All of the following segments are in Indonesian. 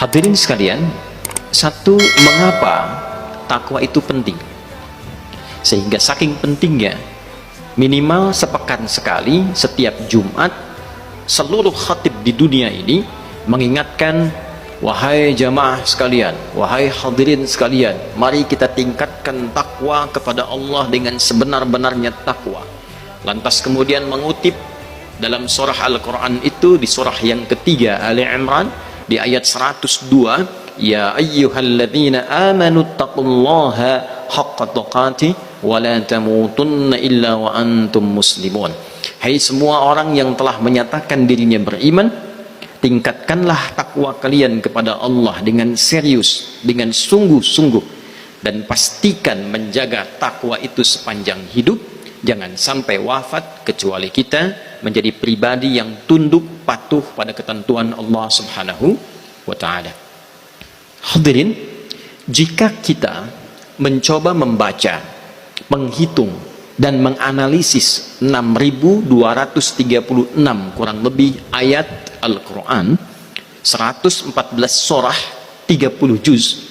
Hadirin sekalian, satu, mengapa takwa itu penting? Sehingga saking pentingnya, minimal sepekan sekali setiap Jumat seluruh khatib di dunia ini mengingatkan, wahai jamaah sekalian, wahai hadirin sekalian, mari kita tingkatkan takwa kepada Allah dengan sebenar-benarnya takwa. Lantas kemudian mengutip dalam surah Al-Quran itu, di surah yang ketiga Ali Imran di ayat 102, ya ayyuhalladzina amanu taqullaha haqqa tuqatih wa la tamutunna illa wa antum muslimun. Hai semua orang yang telah menyatakan dirinya beriman, tingkatkanlah takwa kalian kepada Allah dengan serius, dengan sungguh-sungguh, dan pastikan menjaga takwa itu sepanjang hidup. Jangan sampai wafat kecuali kita menjadi pribadi yang tunduk patuh pada ketentuan Allah Subhanahu wa ta'ala. Hadirin, jika kita mencoba membaca, menghitung dan menganalisis 6.236 kurang lebih ayat Al-Quran, 114 surah, 30 juz,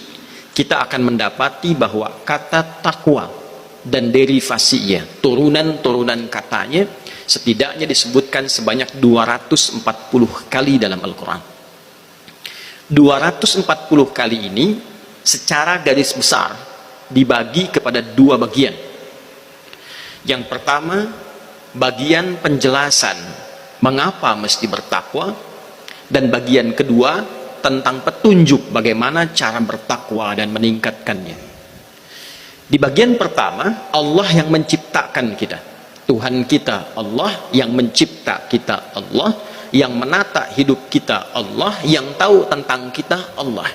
kita akan mendapati bahwa kata takwa dan derivasinya, turunan-turunan katanya, setidaknya disebutkan sebanyak 240 kali dalam Al-Quran. 240 kali ini secara garis besar dibagi kepada dua bagian. Yang pertama, bagian penjelasan mengapa mesti bertakwa, dan bagian kedua tentang petunjuk bagaimana cara bertakwa dan meningkatkannya. Di bagian pertama, Allah yang menciptakan kita, Tuhan kita Allah, yang mencipta kita Allah, yang menata hidup kita Allah, yang tahu tentang kita Allah.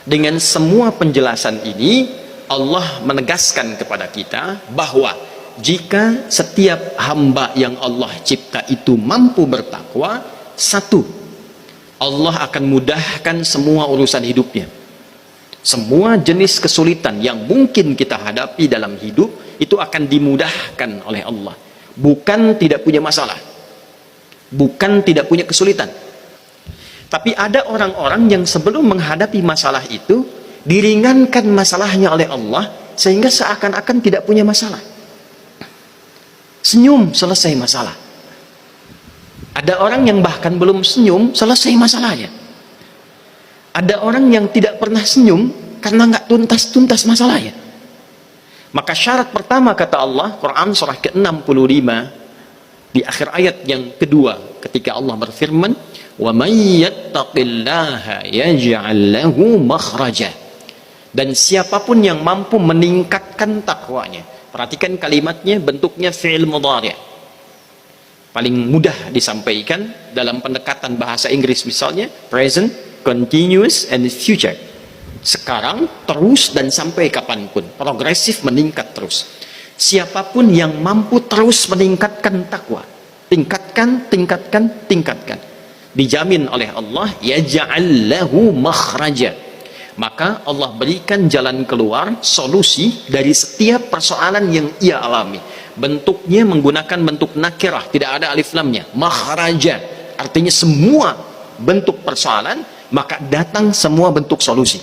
Dengan semua penjelasan ini, Allah menegaskan kepada kita bahwa jika setiap hamba yang Allah cipta itu mampu bertakwa, satu, Allah akan mudahkan semua urusan hidupnya. Semua jenis kesulitan yang mungkin kita hadapi dalam hidup itu akan dimudahkan oleh Allah. Bukan tidak punya masalah, bukan tidak punya kesulitan, tapi ada orang-orang yang sebelum menghadapi masalah itu diringankan masalahnya oleh Allah sehingga seakan-akan tidak punya masalah. Senyum selesai masalah. Ada orang yang bahkan belum senyum selesai masalahnya. Ada orang yang tidak pernah senyum karena nggak tuntas-tuntas masalahnya. Maka syarat pertama, kata Allah, Quran surah ke-65 di akhir ayat yang kedua, ketika Allah berfirman, wa may yattaqillaha yaj'al lahu makhraja. Dan siapapun yang mampu meningkatkan takwanya, perhatikan kalimatnya, bentuknya fi'il mudhari'. Paling mudah disampaikan dalam pendekatan bahasa Inggris misalnya, present, continuous, and future. Sekarang, terus, dan sampai kapanpun, progresif, meningkat terus. Siapapun yang mampu terus meningkatkan takwa, tingkatkan, dijamin oleh Allah, yaj'al lahu makhraja, maka Allah berikan jalan keluar, solusi dari setiap persoalan yang ia alami. Bentuknya menggunakan bentuk nakirah, tidak ada alif lamnya, makhraja, artinya semua bentuk persoalan, maka datang semua bentuk solusi.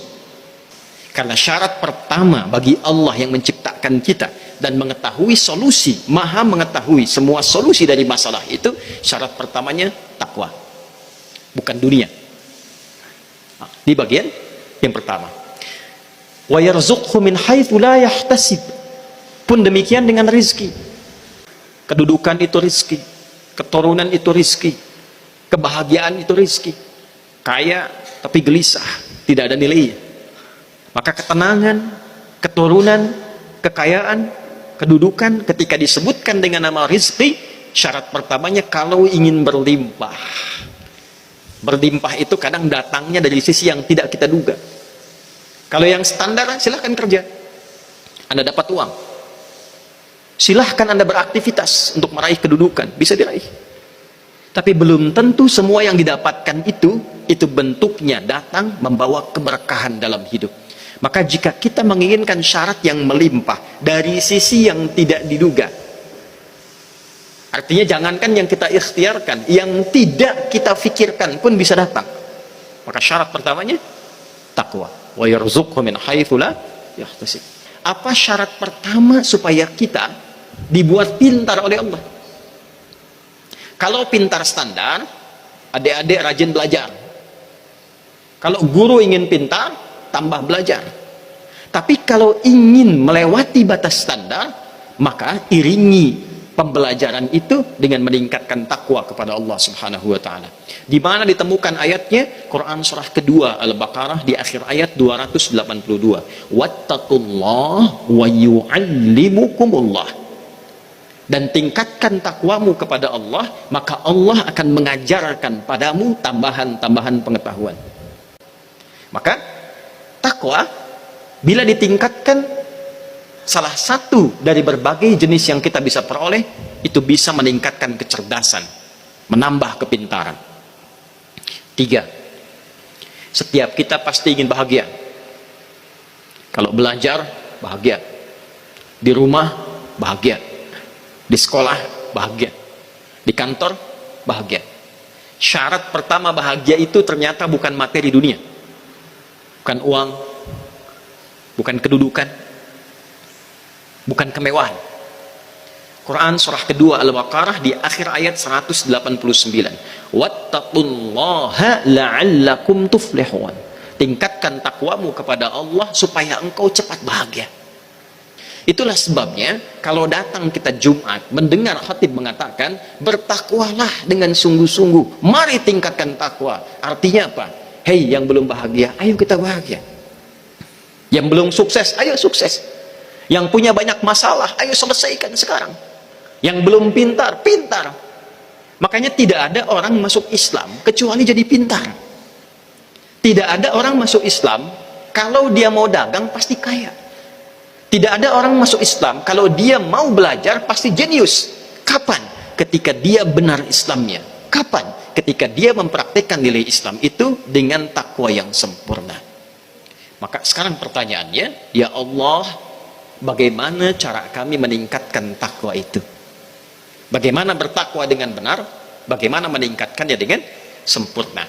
Karena syarat pertama bagi Allah yang menciptakan kita dan mengetahui solusi, maha mengetahui semua solusi dari masalah itu, syarat pertamanya takwa, bukan dunia. Di bagian yang pertama, wa yarzuqhu min haitsu la yahtasib, pun demikian dengan rizki. Kedudukan itu rizki, keturunan itu rizki, kebahagiaan itu rizki. Kaya tapi gelisah, tidak ada nilainya. Maka ketenangan, keturunan, kekayaan, kedudukan ketika disebutkan dengan nama rizki, syarat pertamanya kalau ingin berlimpah. Berlimpah itu kadang datangnya dari sisi yang tidak kita duga. Kalau yang standar, silahkan kerja, Anda dapat uang. Silahkan Anda beraktivitas untuk meraih kedudukan, bisa diraih. Tapi belum tentu semua yang didapatkan itu bentuknya datang membawa keberkahan dalam hidup. Maka jika kita menginginkan syarat yang melimpah dari sisi yang tidak diduga, artinya jangankan yang kita ikhtiarkan, yang tidak kita fikirkan pun bisa datang. Maka syarat pertamanya takwa. Wa yarzuqhu min haitsu la yahtasib. Apa syarat pertama supaya kita dibuat pintar oleh Allah? Kalau pintar standar, adik-adik rajin belajar. Kalau guru ingin pintar, tambah belajar. Tapi kalau ingin melewati batas standar, maka iringi pembelajaran itu dengan meningkatkan takwa kepada Allah Subhanahu wa taala. Di mana ditemukan ayatnya? Quran surah kedua Al-Baqarah di akhir ayat 282. Wattaqullaha wa yu'allimukumullah. Dan tingkatkan takwamu kepada Allah, maka Allah akan mengajarkan padamu tambahan-tambahan pengetahuan. Maka takwa bila ditingkatkan, salah satu dari berbagai jenis yang kita bisa peroleh, itu bisa meningkatkan kecerdasan, menambah kepintaran. 3. Setiap kita pasti ingin bahagia. Kalau belajar, bahagia. Di rumah, bahagia. Di sekolah, bahagia. Di kantor, bahagia. Syarat pertama bahagia itu ternyata bukan materi dunia. Bukan uang, bukan kedudukan, bukan kemewahan. Quran surah kedua Al-Baqarah di akhir ayat 189. Wattaqullaha la'allakum tuflihun. Tingkatkan takwamu kepada Allah supaya engkau cepat bahagia. Itulah sebabnya kalau datang kita Jumat mendengar khatib mengatakan bertakwalah dengan sungguh-sungguh, mari tingkatkan takwa. Artinya apa? Hei yang belum bahagia, ayo kita bahagia. Yang belum sukses, ayo sukses. Yang punya banyak masalah, ayo selesaikan sekarang. Yang belum pintar, pintar. Makanya tidak ada orang masuk Islam kecuali jadi pintar. Tidak ada orang masuk Islam kalau dia mau dagang pasti kaya. Tidak ada orang masuk Islam kalau dia mau belajar pasti jenius. Kapan? Ketika dia benar Islamnya. Kapan? Ketika dia mempraktikkan nilai Islam itu dengan takwa yang sempurna. Maka sekarang pertanyaannya, ya Allah, bagaimana cara kami meningkatkan takwa itu? Bagaimana bertakwa dengan benar? Bagaimana meningkatkannya dengan sempurna?